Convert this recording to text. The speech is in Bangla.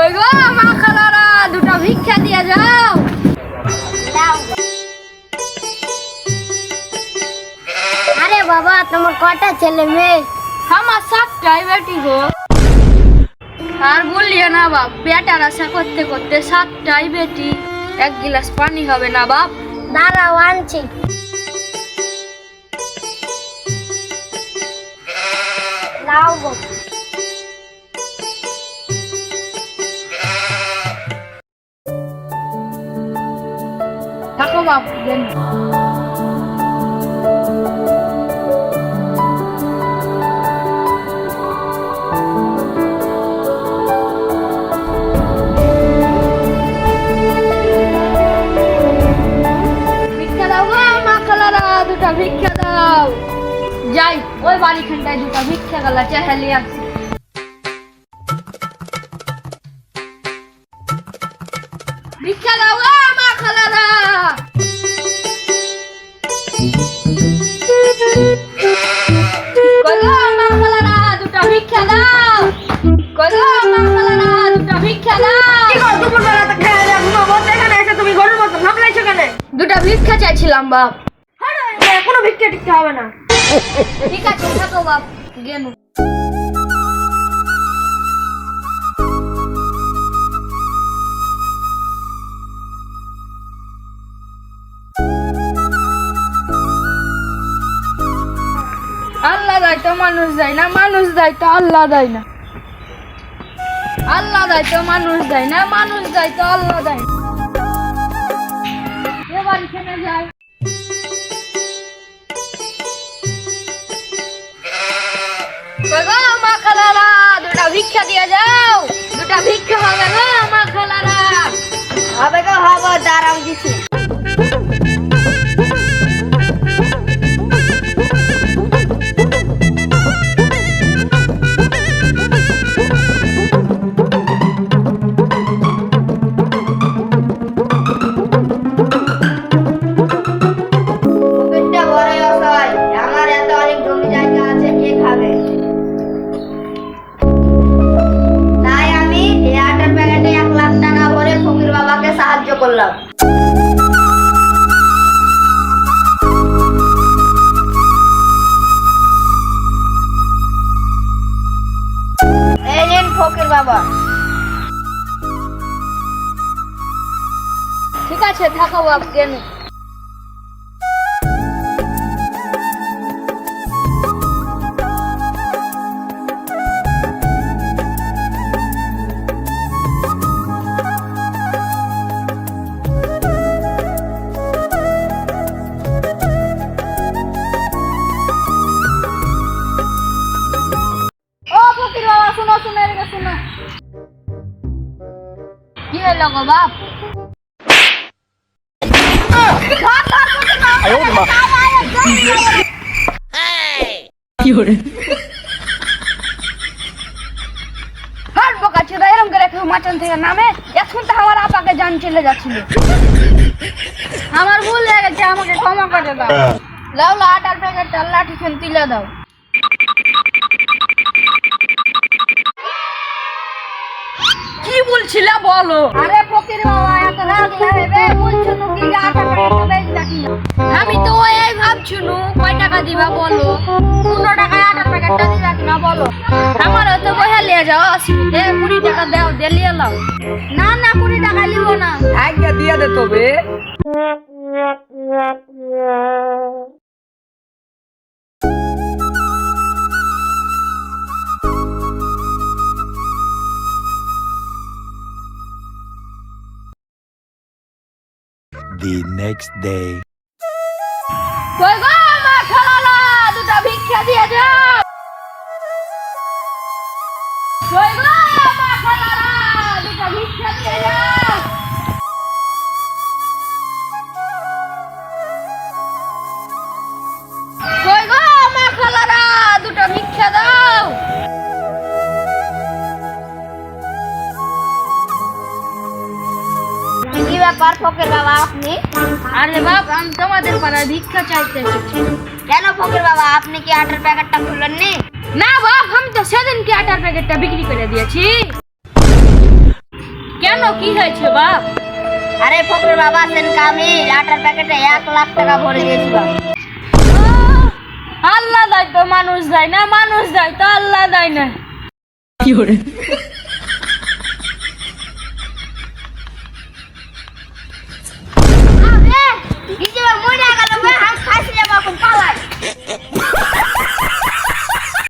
কই গো মা খালারা দুটো ভিক্ষা দিয়ে যাও। আরে বাবা তোমার কটা ছেলে মেয়ে? আমার 7টাই বেটি গো। আর বললিও না বাপ, বেটার আশা করতে করতে 7টাই বেটি। এক গ্লাস পানি হবে না বাপ? দাঁড়াও আনছি। নাও গো। থাকো বাপ দেন। ভিক্ষা দাও গো মা খালারা, দুটা ভিক্ষা দাও। যাই ওই বাড়িখানটায় দুটা ভিক্ষা গালা চেহালি আছে। ভিক্ষা দাও গো মা খালারা। কই গো মা খালারা দুটা ভিক্ষা দাও। কই গো মা খালারা দুটা ভিক্ষা দাও। কি গো দুপুরবেলা তো খেয়ে যা ঘুমাবো, এখানে এসে তুমি গরুর মতো ভাবলাইছো কেন? দুটা ভিক্ষা চাইছিলাম বাপ। আরে কোনো ভিক্ষা টিকতে হবে না। ঠিক আছে থাকো বাপ গেনু। আল্লাহ দেয় তো মানুষ দেয় না, মানুষ দেয় তো আল্লাহ দেয় না। আল্লাহ দেয় তো মানুষ দেয় না, মানুষ দেয় তো আল্লাহ দেয় না। এবার এখানে যাই। কই গো মা খালারা দুটা ভিক্ষা দিয়ে যাও। দুটা ভিক্ষা হবে গো মা খালারা। হবে গো হবে, দাঁড়াও দিছি। পকেটটা ভরে অসহায়, আমার এত অনেক জমি জায়গা আছে, কে খাবে? তাই আমি এই আটার প্যাকেটে 1 লাখ টাকা ভরে ফকির বাবাকে সাহায্য করলাম। এই নিন ফকির বাবা। ঠিক আছে থাকো বাপ গেনু। ও ফকির বাবা শুনো শুনো এদিকে শুনো। কি হলো গো বাপ? হাট বোকা ছিল এরকম করে কেউ মাচান থেকে নামে, এখন তো আমার আপাকে জান চলে যাচ্ছিল। আমার ভুল হয়ে গেছে, আমাকে ক্ষমা করে দাও। লাও লা আটার প্যাকেটটা লাঠি খান তুলে দাও। কি বলছিলে বলো? আরে ফকির বাবা এত রাগ লাগে বলছো কি আটার প্যাকেটটা বেচ রাখি। আমি তো এই ভাবছুনু কয় টাকা দিবা বলো? 15 টাকায় আটার প্যাকেটটা দিবা কিনা বলো? আমার তো বইয়া লিয়ে যাও 20 টাকা দাও দিয়ে লাও। না না 20 টাকা লিব না। আজ্ঞা দিয়ে দে তবে। The next day. কই গো মা খালারা দুটা ভিক্ষা দিয়ে যাও। কই গো মা খালারা দুটা ভিক্ষা দিয়ে যাও। কই গো মা খালারা দুটা ভিক্ষা দাও। কি ব্যাপার ফকির বাবা আপনি? আরে বাপ আমি তোমাদের পাড়ায় ভিক্ষা চাইতে এসেছি। কেন ফকির বাবা আপনি কি আটার প্যাকেটটা খুলেননি? না বাপ আমি তো সেদিন কি আটার প্যাকেটটা বিক্রি করে দিয়েছি। কেন কি হয়েছে বাপ? আরে ফকির বাবা সেনকে আমি আটার প্যাকেটে 1 লাখ টাকা ভরে দিয়েছি বাপ। আল্লাহ দেয় তো মানুষ দেয় না, মানুষ দেয় তো আল্লাহ দেয় না।